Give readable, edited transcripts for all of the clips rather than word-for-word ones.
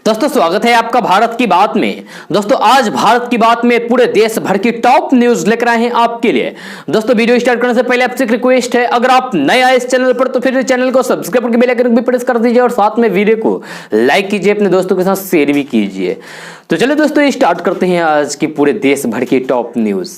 दोस्तों स्वागत है आपका भारत की बात में। दोस्तों आज भारत की बात में पूरे देश भर की टॉप न्यूज लेकर आए हैं आपके लिए। दोस्तों वीडियो स्टार्ट करने से पहले आपसे एक रिक्वेस्ट है, अगर आप नए आए इस चैनल पर तो फिर चैनल को सब्सक्राइब करके बेल आइकन भी प्रेस कर दीजिए और साथ में वीडियो को लाइक कीजिए, अपने दोस्तों के साथ शेयर भी कीजिए। तो चलिए दोस्तों स्टार्ट करते हैं आज की पूरे देश भर की टॉप न्यूज।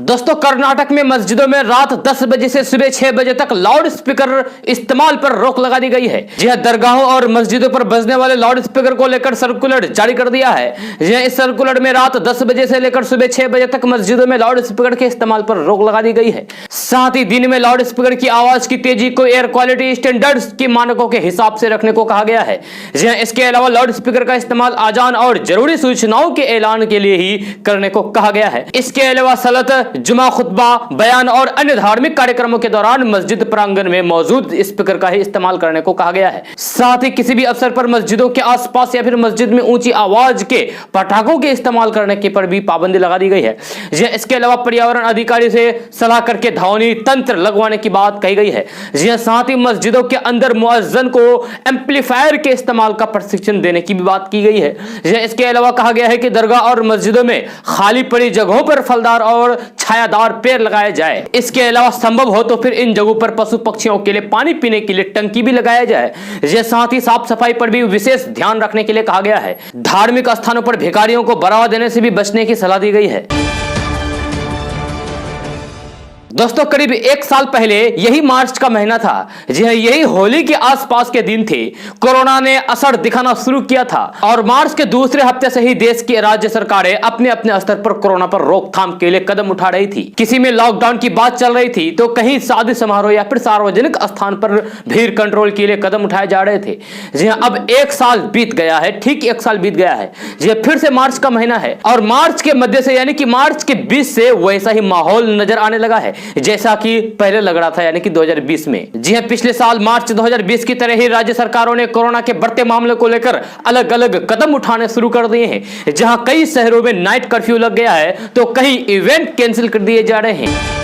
दोस्तों कर्नाटक में मस्जिदों में रात 10 बजे से सुबह 6 बजे तक लाउड स्पीकर इस्तेमाल पर रोक लगा दी गई है। जी हां, दरगाहों और मस्जिदों पर बजने वाले लाउड स्पीकर को लेकर सर्कुलर जारी कर दिया है। जी हां, इस सर्कुलर में रात 10 बजे से लेकर सुबह 6 बजे तक मस्जिदों में लाउड स्पीकर के इस्तेमाल पर रोक लगा दी गई है। साथ ही दिन में लाउड स्पीकर की आवाज की तेजी को एयर क्वालिटी स्टैंडर्ड्स के मानकों के हिसाब से रखने को कहा गया है। जी हां, इसके अलावा लाउड स्पीकर का इस्तेमाल आजान और जरूरी सूचनाओं के ऐलान के लिए ही करने को कहा गया है। इसके अलावा सलत, जुमा खुतबा, बयान और अन्य धार्मिक कार्यक्रमों के दौरान मस्जिद प्रांगण में मौजूद स्पीकर का ही इस्तेमाल करने को कहा गया है। साथ ही किसी भी अवसर पर मस्जिदों के आसपास या फिर मस्जिद में ऊंची आवाज के पटाखों के इस्तेमाल करने के पर भी पाबंदी लगा दी गई है। इसके अलावा पर्यावरण अधिकारी से सलाह करके ध्वनि तंत्र लगवाने की बात कही गई है। साथ ही मस्जिदों के अंदर मुअज्जिन को एम्पलीफायर के इस्तेमाल का प्रशिक्षण देने की भी बात की गई है। इसके अलावा कहा गया है कि दरगाह और मस्जिदों में खाली पड़ी जगहों पर फलदार और छायादार पेड़ लगाया जाए। इसके अलावा संभव हो तो फिर इन जगहों पर पशु पक्षियों के लिए पानी पीने के लिए टंकी भी लगाया जाए। साथ ही साफ सफाई पर भी विशेष ध्यान रखने के लिए कहा गया है। धार्मिक स्थानों पर भिखारियों को बढ़ावा देने से भी बचने की सलाह दी गई है। दोस्तों करीब 1 साल पहले यही मार्च का महीना था, जी हां यही होली के आसपास के दिन थे, कोरोना ने असर दिखाना शुरू किया था और मार्च के दूसरे हफ्ते से ही देश की राज्य सरकारें अपने अपने स्तर पर कोरोना पर रोकथाम के लिए कदम उठा रही थी। किसी में लॉकडाउन की बात चल रही थी तो कहीं शादी समारोह या फिर सार्वजनिक स्थान पर भीड़ कंट्रोल के लिए कदम उठाए जा रहे थे। जी हां, अब 1 साल बीत गया है, ठीक 1 साल बीत गया है। जी हां, फिर से मार्च का महीना है और मार्च के मध्य से यानी कि मार्च के 20 से वैसा ही माहौल नजर आने लगा है जैसा कि पहले लग रहा था, यानी कि 2020 में। जी हां, पिछले साल मार्च 2020 की तरह ही राज्य सरकारों ने कोरोना के बढ़ते मामले को लेकर अलग अलग कदम उठाने शुरू कर दिए हैं। जहां कई शहरों में नाइट कर्फ्यू लग गया है तो कई इवेंट कैंसिल कर दिए जा रहे हैं।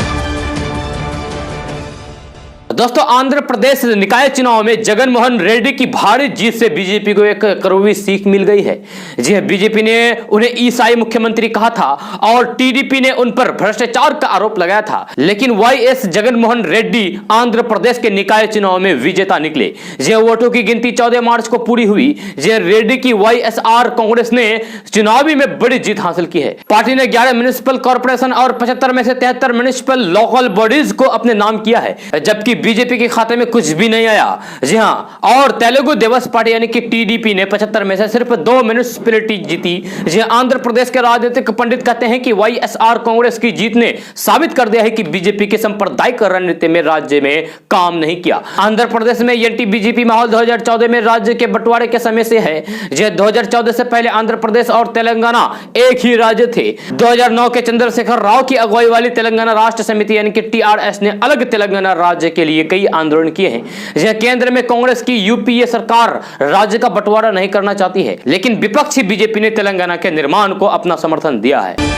दोस्तों आंध्र प्रदेश निकाय चुनाव में जगन मोहन रेड्डी की भारी जीत से बीजेपी को एक कड़वी सीख मिल गई है। जी हां, बीजेपी ने उन्हें ईसाई मुख्यमंत्री कहा था और टीडीपी ने उन पर भ्रष्टाचार का आरोप लगाया था, लेकिन वाईएस जगन मोहन रेड्डी आंध्र प्रदेश के निकाय चुनाव में विजेता निकले। जी हां, वोटों की गिनती 14 मार्च को पूरी हुई। जी हां, रेड्डी की वाईएसआर कांग्रेस ने चुनावी में बड़ी जीत हासिल की है। पार्टी ने 11 म्युनिसिपल कॉर्पोरेशन और 75 में से 73 म्युनिसिपल लोकल बॉडीज को अपने नाम किया है, जबकि बीजेपी के खाते में कुछ भी नहीं आया। जी हां, और तेलुगु देवस पार्टी यानी कि टीडीपी ने 75 में से सिर्फ 2 म्युनिसिपैलिटी जीती। जी हां, आंध्र प्रदेश के राजनीतिक पंडित कहते हैं कि वाईएसआर कांग्रेस की जीत ने साबित कर दिया है कि बीजेपी के सांप्रदायिक रणनीति में राज्य में काम नहीं किया। आंध्र प्रदेश में एंटी बीजेपी माहौल 2014 में राज्य के बंटवारे के समय से है। जी 2014 से पहले आंध्र प्रदेश और तेलंगाना एक ही राज्य थे। 2009 के चंद्रशेखर राव की अगुवाई वाली तेलंगाना राष्ट्र समिति यानी कि टीआरएस ने अलग तेलंगाना राज्य के लिए कई आंदोलन किए हैं। केंद्र में कांग्रेस की यूपीए सरकार राज्य का बंटवारा नहीं करना चाहती है, लेकिन विपक्षी बीजेपी ने तेलंगाना के निर्माण को अपना समर्थन दिया है।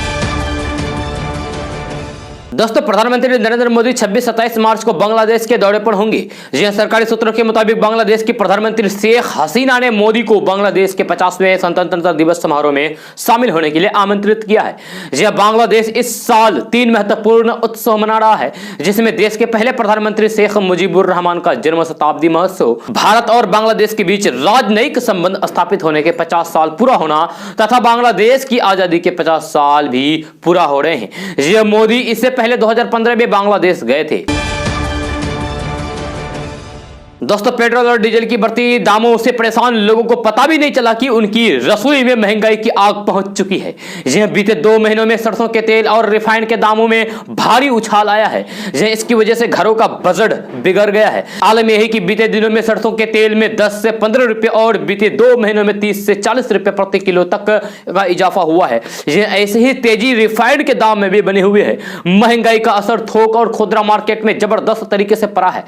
दोस्तों प्रधानमंत्री नरेंद्र मोदी 26-27 मार्च को बांग्लादेश के दौरे पर होंगे। जी हां, सरकारी सूत्रों के मुताबिक बांग्लादेश की प्रधानमंत्री शेख हसीना ने मोदी को बांग्लादेश के 50वें स्वतंत्रता दिवस समारोह में शामिल होने के लिए आमंत्रित किया है। जी हां, बांग्लादेश इस साल 3 महत्वपूर्ण उत्सव मना रहा है, जिसमें देश के पहले प्रधानमंत्री शेख मुजीबुर रहमान का जन्म शताब्दी महोत्सव, भारत और बांग्लादेश के बीच राजनयिक संबंध स्थापित होने के 50 साल पूरा होना तथा बांग्लादेश की आजादी के 50 साल भी पूरा हो रहे हैं। जी हां, मोदी इससे पहले 2015 में बांग्लादेश गए थे। दोस्तों पेट्रोल और डीजल की बढ़ती दामों से परेशान लोगों को पता भी नहीं चला कि उनकी रसोई में महंगाई की आग पहुंच चुकी है। जी बीते 2 महीनों में सरसों के तेल और रिफाइंड के दामों में भारी उछाल आया है। इसकी वजह से घरों का बजट बिगड़ गया है। आलम यही कि बीते दिनों में सरसों के तेल में 10 से 15 रुपए और बीते 2 महीनों में 30 से 40 रुपए प्रति किलो तक का इजाफा हुआ है। ऐसे ही तेजी रिफाइंड के दाम में भी बने हुए है। महंगाई का असर थोक और खुदरा मार्केट में जबरदस्त तरीके से पड़ा है।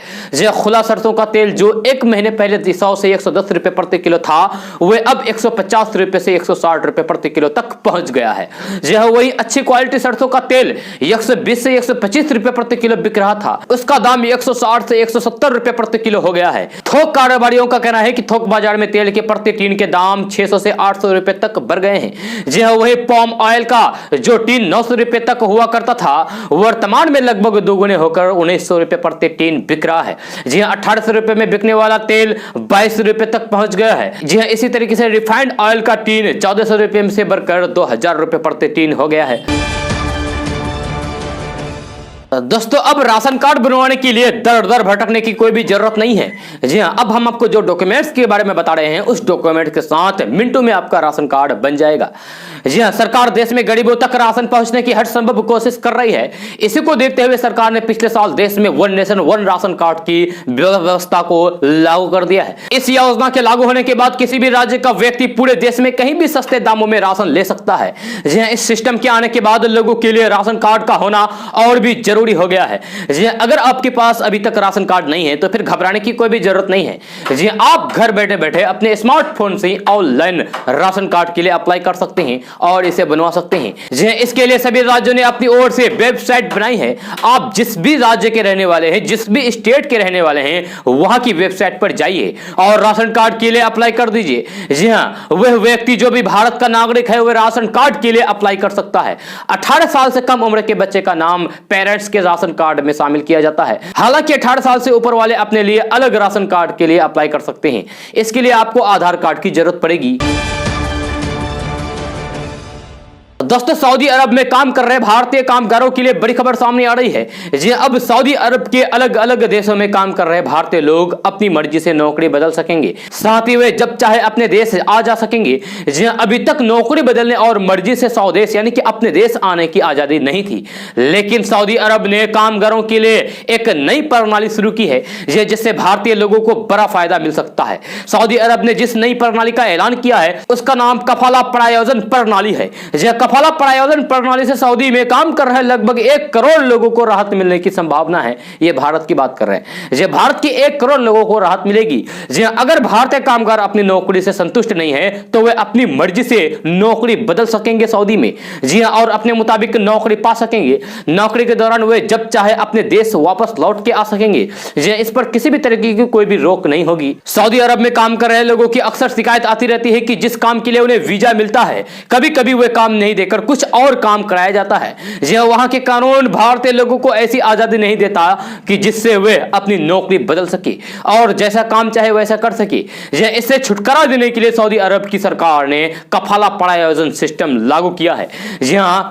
खुला सरसों का तेल तेल जो एक महीने पहले 100 से 110 रुपए प्रति किलो था, वह अब 150 रुपए से 160 रुपए प्रति किलो तक पहुंच गया है। यह वही अच्छी क्वालिटी सरसों का तेल 120 से 125 रुपए प्रति किलो बिक रहा था, उसका दाम 160 से 170 रुपए प्रति किलो हो गया है। थोक कारोबारियों का कहना है कि थोक बाजार में तेल के प्रति टीन के दाम 600 से 800 रुपए तक बढ़ गए हैं। यह वही पाम ऑयल का जो टीन 900 रुपए तक हुआ करता था, वर्तमान में लगभग दोगुने होकर 1900 रुपए प्रति टीन बिक रहा है। जी हां, 1800 रुपए में बिकने वाला तेल 22 रुपए तक पहुंच गया है। जी हां, इसी तरीके से रिफाइंड ऑयल का टीन 1400 रुपए से बढ़कर 2000 रुपए प्रति टीन हो गया है। दोस्तों, अब राशन कार्ड बनवाने के लिए दर दर भटकने की कोई भी जरूरत नहीं है। जी हां, अब हम आपको जो डॉक्यूमेंट्स के बारे में बता रहे हैं, उस डॉक्यूमेंट के साथ मिनटों में आपका राशन कार्ड बन जाएगा। जी हां, सरकार देश में गरीबों तक राशन पहुंचने की हर संभव कोशिश कर रही है। इसी को देखते हुए सरकार ने पिछले साल देश में one nation one ration card की व्यवस्था को लागू कर दिया है। इस योजना के लागू होने के बाद किसी भी राज्य का व्यक्ति पूरे देश में कहीं भी सस्ते दामों में राशन ले सकता है। जी हां, इस सिस्टम के आने के बाद लोगों के लिए राशन कार्ड का होना और भी जरूरी हो गया है। जी हां, अगर आपके पास अभी तक राशन कार्ड नहीं है तो फिर घबराने की कोई भी जरूरत नहीं है। जी हां, आप घर बैठे बैठे अपने स्मार्टफोन से ऑनलाइन राशन कार्ड के लिए अप्लाई कर सकते हैं और इसे बनवा सकते हैं। जी हां, इसके लिए सभी राज्यों ने अपनी ओर से वेबसाइट बनाई है। आप जिस भी राज्य के रहने वाले हैं, जिस भी स्टेट के रहने वाले हैं, वहां की वेबसाइट पर जाइए और राशन कार्ड के लिए अप्लाई कर दीजिए। जी हां, वह व्यक्ति जो भी भारत का नागरिक है, वह राशन कार्ड के लिए अप्लाई कर सकता है। 18 साल से कम उम्र के बच्चे का नाम पेरेंट्स के राशन कार्ड में शामिल किया जाता है। हालांकि 18 साल से ऊपर वाले अपने लिए अलग राशन कार्ड के लिए अप्लाई कर सकते हैं। इसके लिए आपको आधार कार्ड की जरूरत पड़ेगी। दोस्तों, सऊदी अरब में काम कर रहे भारतीय कामगारों के लिए बड़ी खबर सामने आ रही है। जी, अब सऊदी अरब के अलग अलग देशों में काम कर रहे भारतीय लोग अपनी मर्जी से नौकरी बदल सकेंगे, साथ ही वे जब चाहे अपने देश आ जा सकेंगे। जी, अभी तक नौकरी बदलने और मर्जी से स्वदेश यानी कि अपने देश आने की आजादी नहीं थी, लेकिन सऊदी अरब ने कामगारों के लिए एक नई प्रणाली शुरू की है, जिससे भारतीय लोगों को बड़ा फायदा मिल सकता है। सऊदी अरब ने जिस नई प्रणाली का ऐलान किया है, उसका नाम कफाला प्रायोजन प्रणाली है। कफाला प्रायोजन प्रणाली से सऊदी में काम कर रहे लगभग 1 करोड़ लोगों को राहत मिलने की संभावना है। ये भारत की बात कर रहे हैं। भारत के 1 करोड़ लोगों को राहत मिलेगी। अगर भारतीय कामगार अपनी नौकरी से संतुष्ट नहीं है तो वे अपनी मर्जी से नौकरी बदल सकेंगे सऊदी में। जी हां, और अपने मुताबिक नौकरी पा सकेंगे। नौकरी के दौरान वे जब चाहे अपने देश वापस लौट के आ सकेंगे। इस पर किसी भी तरीके की कोई भी रोक नहीं होगी। सऊदी अरब में काम कर रहे लोगों की अक्सर शिकायत आती रहती है कि जिस काम के लिए उन्हें वीजा मिलता है, कभी कभी वे काम नहीं देकर कुछ और काम कराया जाता है। वहां के कानून भारतीय लोगों को ऐसी आजादी नहीं देता कि जिससे वे अपनी नौकरी बदल सके और जैसा काम चाहे वैसा कर सके। इससे छुटकारा देने के लिए सऊदी अरब की सरकार ने कफाला प्रायोजन सिस्टम लागू किया है।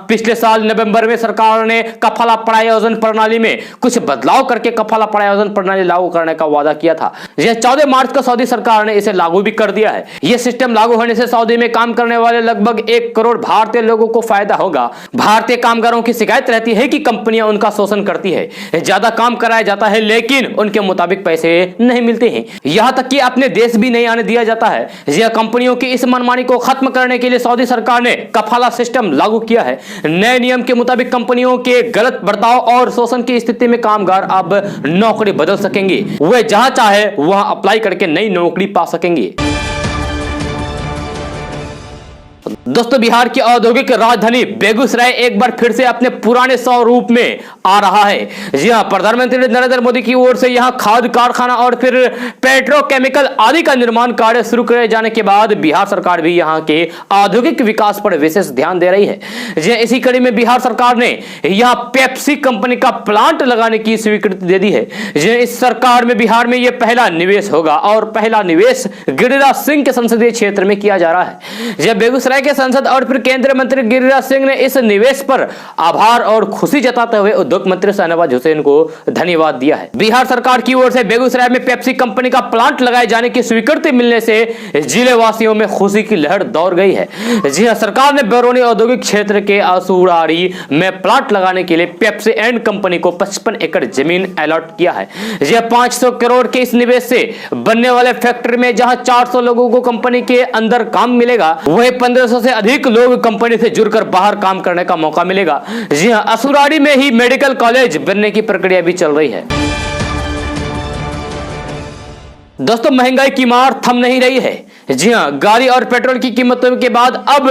पिछले साल नवंबर में सरकार ने कफाला प्रायोजन प्रणाली में कुछ बदलाव करके कफाला प्रायोजन प्रणाली लागू करने का वादा किया था। 14 मार्च को सऊदी सरकार ने इसे लागू भी कर दिया है। यह सिस्टम लागू होने से सऊदी में काम करने वाले लगभग 1 करोड़ भारतीय लोगों को फायदा होगा। भारतीय कामगारों की शिकायत रहती है कि कंपनियां उनका शोषण करती है, ज्यादा काम कराया जाता है लेकिन उनके मुताबिक पैसे नहीं मिलते हैं, यहां तक कि अपने देश भी नहीं आने दिया जाता है। यह कंपनियों की इस मनमानी को खत्म करने के लिए सऊदी सरकार ने कफाला सिस्टम लागू किया है। नए नियम के मुताबिक कंपनियों के गलत बर्ताव और शोषण की स्थिति में कामगार अब नौकरी बदल सकेंगे। वे जहां चाहे वहां अप्लाई करके नई नौकरी पा सकेंगे। दोस्तों, बिहार की औद्योगिक राजधानी बेगूसराय एक बार फिर से अपने पुराने स्वरूप में आ रहा है। जी हां, प्रधानमंत्री नरेंद्र मोदी की ओर से यहां खाद कारखाना और फिर पेट्रोकेमिकल आदि का निर्माण कार्य शुरू किए जाने के बाद बिहार सरकार भी यहां के औद्योगिक विकास पर विशेष ध्यान दे रही है। जी, इसी कड़ी में बिहार सरकार ने यहां पेप्सी कंपनी का प्लांट लगाने की स्वीकृति दे दी है। जी, इस सरकार में बिहार में यह पहला निवेश होगा और पहला निवेश गिरिराज सिंह के संसदीय क्षेत्र में किया जा रहा है। जी, बेगूसराय के सांसद और फिर केंद्रीय मंत्री गिरिराज सिंह ने इस निवेश पर आभार और खुशी जताते हुए उद्योग मंत्री शाहनवाज हुसैन को धन्यवाद दिया है। बिहार सरकार की ओर से बेगूसराय में पेप्सी कंपनी का प्लांट लगाए जाने की स्वीकृति मिलने से जिले वासियों में खुशी की लहर दौड़ गई है। जी हां, सरकार ने बरौनी औद्योगिक क्षेत्र के असुरारी में प्लांट लगाने के लिए पेप्सी एंड कंपनी को 55 एकड़ जमीन अलॉट किया है। यह 500 करोड़ के इस निवेश से बनने वाले फैक्ट्री में जहां 400 लोगों को कंपनी के अंदर काम मिलेगा, वही 1500 से अधिक लोग कंपनी से जुड़कर बाहर काम करने का मौका मिलेगा। जी हां, असुरारी में ही मेडिकल कॉलेज बनने की प्रक्रिया भी चल रही है। दोस्तों महंगाई की मार थम नहीं रही है। जी हां, गाड़ी और पेट्रोल की कीमतों के बाद अब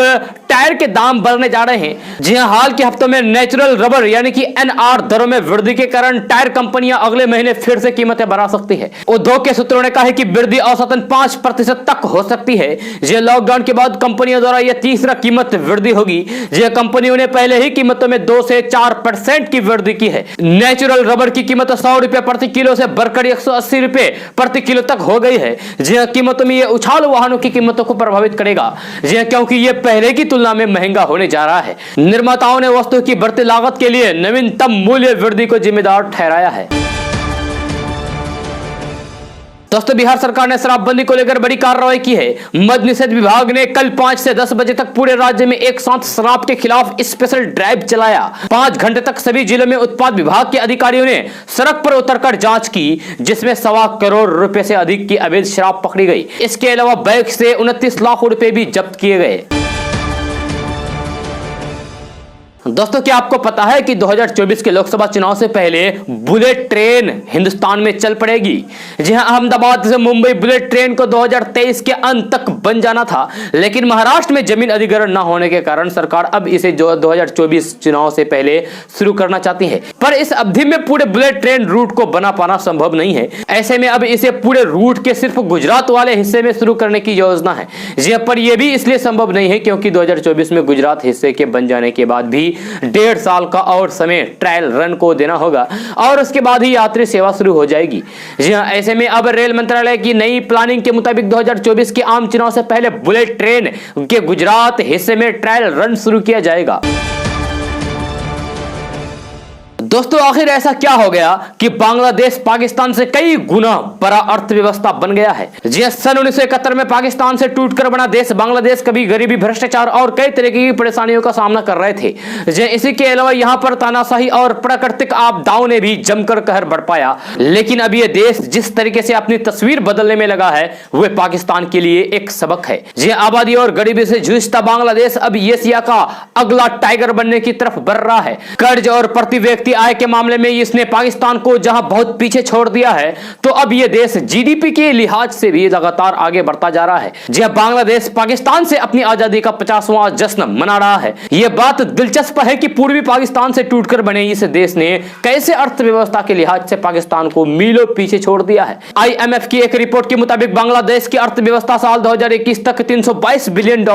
टायर के दाम बढ़ने जा रहे हैं। जी हां, हाल के हफ्तों में नेचुरल रबर यानी कि एनआर दरों में वृद्धि के कारण टायर कंपनियां अगले महीने फिर से कीमतें बढ़ा सकती है। उद्योग के सूत्रों ने कहा है कि वृद्धि औसतन 5% तक हो सकती है। जी लॉकडाउन के बाद कंपनियों द्वारा यह तीसरा कीमत वृद्धि होगी। जी कंपनियों ने पहले ही कीमतों में 2 से 4% की वृद्धि की है। नेचुरल रबर की कीमत 100 रुपए प्रति किलो से बढ़कर 180 रुपए प्रति किलो तक हो गई है। जी कीमतों में यह उछाल वाहनों की कीमतों को प्रभावित करेगा। जी क्योंकि यह पहले की तुलना में महंगा होने जा रहा है। निर्माताओं ने वस्तु की बढ़ती लागत के लिए नवीनतम मूल्य वृद्धि को जिम्मेदार ठहराया है। दोस्तों बिहार सरकार ने शराबबंदी को लेकर बड़ी कार्रवाई की है। मद्य निषेध विभाग ने कल 5 से 10 बजे तक पूरे राज्य में एक साथ शराब के खिलाफ स्पेशल ड्राइव चलाया। 5 घंटे तक सभी जिलों में उत्पाद विभाग के अधिकारियों ने सड़क पर उतरकर जांच की, जिसमें 1.25 करोड़ रुपए से अधिक की अवैध शराब पकड़ी गई। इसके अलावा बैंक से 29 लाख रुपए भी जब्त किए गए। दोस्तों क्या आपको पता है कि 2024 के लोकसभा चुनाव से पहले बुलेट ट्रेन हिंदुस्तान में चल पड़ेगी। जी हां, अहमदाबाद से मुंबई बुलेट ट्रेन को 2023 के अंत तक बन जाना था, लेकिन महाराष्ट्र में जमीन अधिग्रहण न होने के कारण सरकार अब इसे 2024 चुनाव से पहले शुरू करना चाहती है। पर इस अवधि में पूरे बुलेट ट्रेन रूट को बना पाना संभव नहीं है। ऐसे में अब इसे पूरे रूट के सिर्फ गुजरात वाले हिस्से में शुरू करने की योजना है। जी पर यह भी इसलिए संभव नहीं है क्योंकि 2024 में गुजरात हिस्से के बन जाने के बाद भी 1.5 साल का और समय ट्रायल रन को देना होगा और उसके बाद ही यात्री सेवा शुरू हो जाएगी। जी हां, ऐसे में अब रेल मंत्रालय की नई प्लानिंग के मुताबिक 2024 के आम चुनाव से पहले बुलेट ट्रेन के गुजरात हिस्से में ट्रायल रन शुरू किया जाएगा। दोस्तों आखिर ऐसा क्या हो गया कि बांग्लादेश पाकिस्तान से कई गुना बड़ा अर्थव्यवस्था बन गया है। जी सन 1971 में पाकिस्तान से टूटकर बना देश बांग्लादेश कभी गरीबी, भ्रष्टाचार और कई तरह की परेशानियों का सामना कर रहे थे। जी इसी के अलावा यहाँ पर तानाशाही और प्राकृतिक आपदाओं ने भी जमकर कहर बरपाया। लेकिन अब यह देश जिस तरीके से अपनी तस्वीर बदलने में लगा है वह पाकिस्तान के लिए एक सबक है। जी आबादी और गरीबी से जूझता बांग्लादेश अब एशिया का अगला टाइगर बनने की तरफ बढ़ रहा है। कर्ज और प्रति व्यक्ति आय के मामले में इसने पाकिस्तान को जहां बहुत पीछे छोड़ दिया है, तो अब यह देश जीडीपी के लिहाज से भी लगातार आगे बढ़ता जा रहा है। जी बांग्लादेश पाकिस्तान से अपनी आजादी का 50वां जश्न मना रहा है। यह बात दिलचस्प है कि पूर्वी पाकिस्तान से टूटकर बने इस देश ने कैसे अर्थव्यवस्था के लिहाज से पाकिस्तान को मीलों पीछे छोड़ दिया है। IMF की एक रिपोर्ट के मुताबिक बांग्लादेश की अर्थव्यवस्था साल 2021 तक $322 बिलियन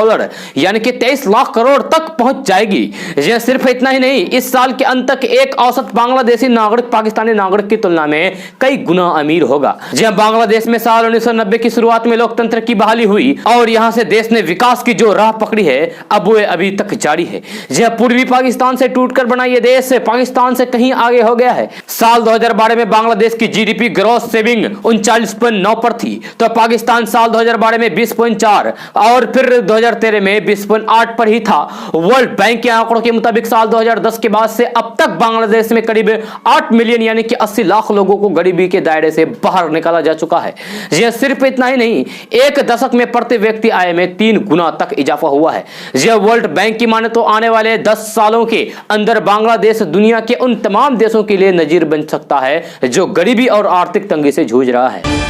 यानी कि 23 लाख करोड़ तक पहुंच जाएगी। यह सिर्फ इतना ही नहीं, इस साल के अंत तक एक औसत बांग्लादेशी नागरिक पाकिस्तानी नागरिक की तुलना में कई गुना अमीर होगा। जहां बांग्लादेश में साल 1990 की शुरुआत में लोकतंत्र की बहाली हुई और यहां से देश ने विकास की जो राह पकड़ी है अब वो अभी तक जारी है। जहां पूर्वी पाकिस्तान से टूटकर बना यह देश पाकिस्तान से कहीं आगे हो गया है। साल 2012 में बांग्लादेश की जीडीपी ग्रॉस सेविंग 39.9 पर थी, तो पाकिस्तान साल 2012 में 20.4 और फिर 2013 में 20.8 पर ही था। वर्ल्ड बैंक के आंकड़ों के मुताबिक साल 2010 के बाद से अब तक बांग्लादेश में करीब 8 मिलियन यानी कि 80 लाख लोगों को गरीबी के दायरे से बाहर निकाला जा चुका है। यह सिर्फ इतना ही नहीं, एक दशक में प्रति व्यक्ति आय में 3 गुना तक इजाफा हुआ है। यह वर्ल्ड बैंक की माने तो आने वाले 10 सालों के अंदर बांग्लादेश दुनिया के उन तमाम देशों के लिए नजीर बन सकता है जो गरीबी और आर्थिक तंगी से जूझ रहा है।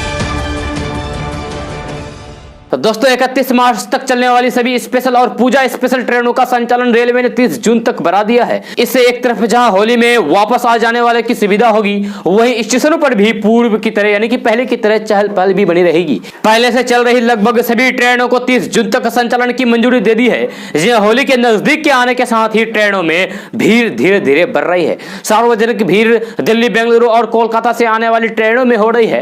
तो दोस्तों 31 मार्च तक चलने वाली सभी स्पेशल और पूजा स्पेशल ट्रेनों का संचालन रेलवे ने 30 जून तक बढ़ा दिया है। इससे एक तरफ जहां होली में वापस आ जाने वाले की सुविधा होगी, वहीं स्टेशनों पर भी पूर्व की तरह यानी कि पहले की तरह चहल पहल भी बनी रहेगी। पहले से चल रही लगभग सभी ट्रेनों को 30 जून तक संचालन की मंजूरी दे दी है। यह होली के नजदीक के आने के साथ ही ट्रेनों में भीड़ धीरे धीरे बढ़ रही है। सार्वजनिक भीड़ दिल्ली, बेंगलुरु और कोलकाता से आने वाली ट्रेनों में हो रही है।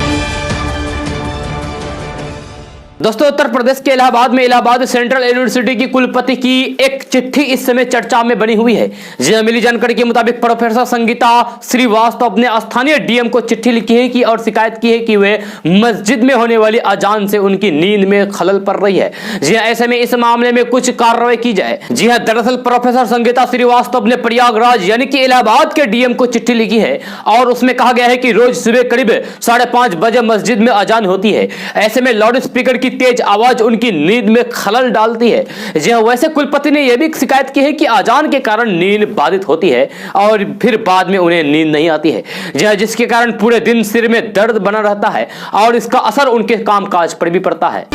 दोस्तों उत्तर प्रदेश के इलाहाबाद में इलाहाबाद सेंट्रल यूनिवर्सिटी की कुलपति की एक चिट्ठी इस समय चर्चा में बनी हुई है। जी मिली जानकारी के मुताबिक प्रोफेसर संगीता श्रीवास्तव ने स्थानीय डीएम को चिट्ठी लिखी है कि और शिकायत की है कि वे मस्जिद में होने वाली अजान से उनकी नींद में खलल पड़ रही है। जी ऐसे में इस मामले में कुछ कार्रवाई की जाए। जी हाँ, दरअसल प्रोफेसर संगीता श्रीवास्तव ने प्रयागराज यानी कि इलाहाबाद के डीएम को चिट्ठी लिखी है और उसमें कहा गया है कि रोज सुबह करीब 5:30 बजे मस्जिद में अजान होती है। ऐसे में लाउड स्पीकर की तेज आवाज उनकी नींद में खलल डालती है। जी हाँ, वैसे कुलपति ने यह भी शिकायत की है कि अजान के कारण नींद बाधित होती है और फिर बाद में उन्हें नींद नहीं आती है। जी हाँ, जिसके कारण पूरे दिन सिर में दर्द बना रहता है और इसका असर उनके कामकाज पर भी पड़ता है।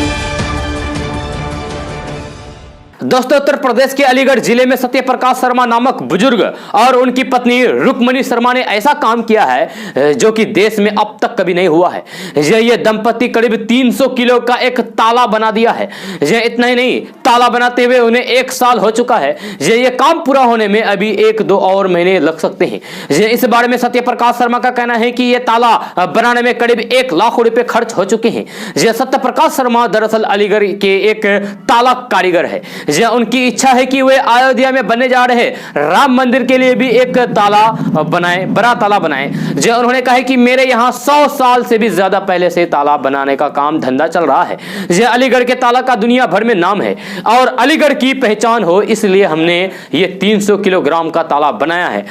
दोस्तों, उत्तर प्रदेश के अलीगढ़ जिले में सत्यप्रकाश शर्मा नामक बुजुर्ग और उनकी पत्नी रुक्मणी शर्मा ने ऐसा काम किया है जो कि देश में अब तक कभी नहीं हुआ है। ये दंपति करीब 300 किलो का एक ताला बना दिया है। इतना ही नहीं, ताला बनाते हुए उन्हें 1 साल हो चुका है। ये काम पूरा होने में अभी 1-2 और महीने लग सकते हैं। इस बारे में सत्यप्रकाश शर्मा का कहना है कि यह ताला बनाने में करीब 1 लाख रुपए खर्च हो चुके हैं। सत्यप्रकाश शर्मा दरअसल अलीगढ़ के एक ताला कारीगर है। उनकी इच्छा है कि वे अयोध्या में बनने जा रहे राम मंदिर के लिए भी एक ताला बनाएं, बड़ा ताला बनाएं। उन्होंने कहा कि मेरे यहाँ 100 साल से भी ज्यादा पहले से ताला बनाने का काम धंधा चल रहा है। अलीगढ़ के ताला का दुनिया भर में नाम है और अलीगढ़ की पहचान हो, इसलिए हमने ये 300 किलोग्राम का ताला बनाया है।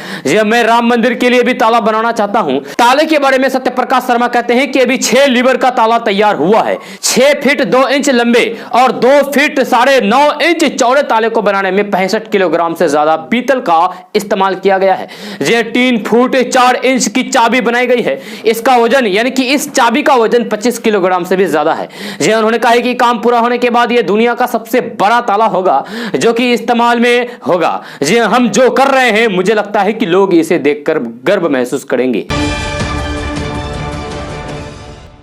मैं राम मंदिर के लिए भी ताला बनाना चाहता हूं। ताले के बारे में सत्यप्रकाश शर्मा कहते हैं कि अभी 6 लीवर का ताला तैयार हुआ है। 6 फीट 2 इंच लंबे और 2 फीट 9.5 इंच चौड़े ताले को बनाने में 65 किलोग्राम से ज्यादा पीतल का इस्तेमाल किया गया है। 3 फुट 4 इंच की चाबी बनाई गई है। इसका वजन यानी कि इस चाबी का वजन 25 किलोग्राम से भी ज्यादा है। उन्होंने कहा कि काम पूरा होने के बाद यह दुनिया का सबसे बड़ा ताला होगा जो कि इस्तेमाल में होगा। हम जो कर रहे हैं, मुझे लगता है कि लोग इसे देखकर गर्व महसूस करेंगे।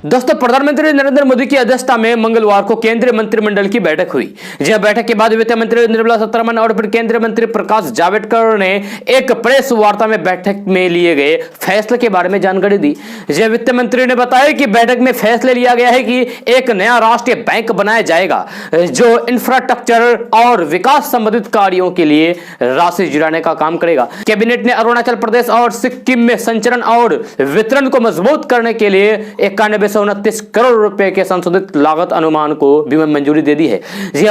दोस्तों, प्रधानमंत्री नरेंद्र मोदी की अध्यक्षता में मंगलवार को केंद्रीय मंत्रिमंडल की बैठक हुई। बैठक के बाद वित्त मंत्री निर्मला सीतारमण और फिर केंद्रीय मंत्री प्रकाश जावड़ेकर ने एक प्रेस वार्ता में बैठक में लिए गए फैसले के बारे में जानकारी दी। वित्त मंत्री ने बताया कि बैठक में फैसले लिया गया है कि एक नया राष्ट्रीय बैंक बनाया जाएगा जो इंफ्रास्ट्रक्चर और विकास संबंधित कार्यों के लिए राशि जुटाने का काम करेगा। कैबिनेट ने अरुणाचल प्रदेश और सिक्किम में संचरण और वितरण को मजबूत करने के लिए 9129 करोड़ रुपए के संशोधित लागत अनुमान को भी मंजूरी दे दी है।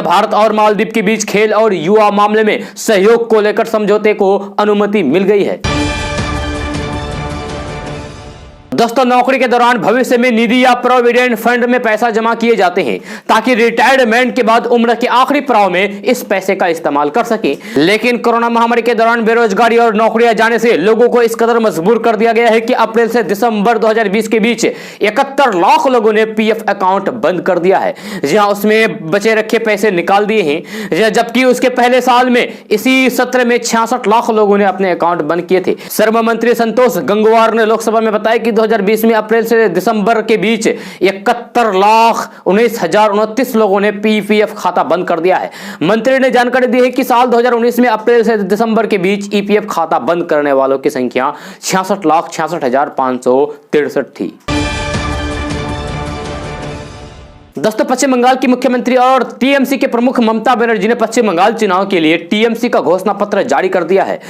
भारत और मालदीव के बीच खेल और युवा मामले में सहयोग को लेकर समझौते को अनुमति मिल गई है। दोस्तों, नौकरी के दौरान भविष्य में निधि या प्रोविडेंट फंड में पैसा जमा किए जाते हैं ताकि रिटायरमेंट के बाद उम्र के आखिरी पड़ाव में इस पैसे का इस्तेमाल कर सकें। लेकिन कोरोना महामारी के दौरान बेरोजगारी और नौकरियां जाने से लोगों को इस कदर मजबूर कर दिया गया है कि अप्रैल से दिसंबर 2020 के बीच 71 लाख लोगों ने पीएफ अकाउंट बंद कर दिया है। उसमें बचे रखे पैसे निकाल दिए हैं, जबकि उसके पहले साल में इसी सत्र में 66 लाख लोगों ने अपने अकाउंट बंद किए थे। श्रम मंत्री संतोष गंगवार ने लोकसभा में बताया कि 2020 में अप्रैल से दिसंबर के बीच 71,19,029 लोगों ने पीपीएफ खाता बंद कर दिया है। मंत्री ने जानकारी दी है कि साल 2019 में अप्रैल से दिसंबर के बीच ईपीएफ खाता बंद करने वालों की संख्या 66,66,563 थी। दोस्तों, पश्चिम बंगाल की मुख्यमंत्री और टीएमसी के प्रमुख ममता बनर्जी ने पश्चिम बंगाल चुनाव के लिए टीएमसी का घोषणा पत्र जारी कर दिया है।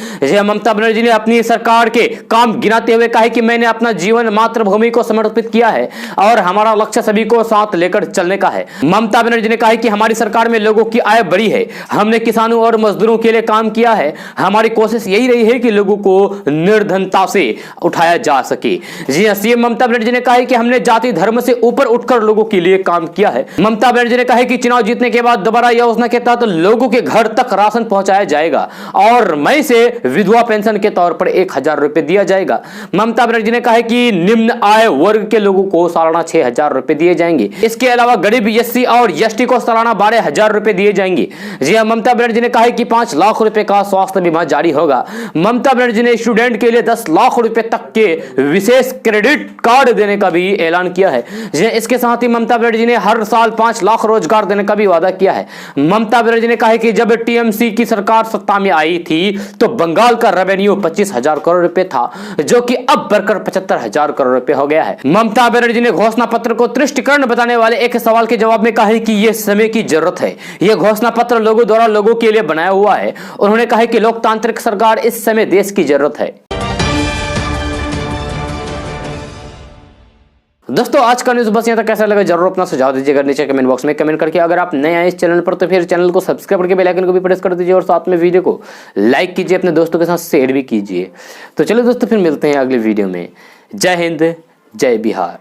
ममता बनर्जी ने अपनी सरकार के काम गिनाते हुए कहा कि मैंने अपना जीवन मातृभूमि को समर्पित किया है और हमारा लक्ष्य सभी को साथ लेकर चलने का है। ममता बनर्जी ने कहा कि हमारी सरकार में लोगों की आय बढ़ी है, हमने किसानों और मजदूरों के लिए काम किया है। हमारी कोशिश यही रही है कि लोगों को निर्धनता से उठाया जा सके। सीएम ममता बनर्जी ने कहा कि हमने जाति धर्म से ऊपर उठकर लोगों के लिए काम किया है। ममता बनर्जी ने कहा कि चुनाव जीतने के बाद दोबारा योजना के तहत लोगों के घर तक राशन पहुंचाया जाएगा और मई से विधवा पेंशन के तौर पर 1,000 रुपए दिया जाएगा। ममता बनर्जी ने कहा कि निम्न आय वर्ग के लोगों को सालाना 6,000 रुपए दिए जाएंगे। इसके अलावा गरीब एससी और एसटी को सालाना 12,000 रुपए दिए जाएंगे। ममता बनर्जी ने कहा कि 5 लाख रुपए का स्वास्थ्य बीमा जारी होगा। ममता बनर्जी ने स्टूडेंट के लिए 10 लाख रुपए तक के विशेष क्रेडिट कार्ड देने का भी ऐलान किया है। इसके साथ ही ममता बनर्जी ने हर साल 5 लाख रोजगार देने का भी वादा किया है। ममता बनर्जी ने कहा कि जब टीएमसी की सरकार सत्ता में आई थी तो बंगाल का रेवेन्यू 25,000 करोड़ रुपए था, जो कि अब बढ़कर 75,000 करोड़ रुपए हो गया है। ममता बनर्जी ने घोषणा पत्र को तुष्टिकरण बताने वाले एक सवाल के जवाब में कहा कि यह समय की जरूरत है। यह घोषणा पत्र लोगों द्वारा लोगों के लिए बनाया हुआ है। उन्होंने कहा कि लोकतांत्रिक सरकार इस समय देश की जरूरत है। दोस्तों, आज का न्यूज़ बस यहाँ तक। कैसा लगा जरूर अपना सुझाव दीजिएगा नीचे कमेंट बॉक्स में कमेंट करके। अगर आप नए आए इस चैनल पर तो फिर चैनल को सब्सक्राइब करके बेल आइकन को भी प्रेस कर दीजिए और साथ में वीडियो को लाइक कीजिए, अपने दोस्तों के साथ शेयर भी कीजिए। तो चलिए दोस्तों, फिर मिलते हैं अगले वीडियो में। जय हिंद, जय बिहार।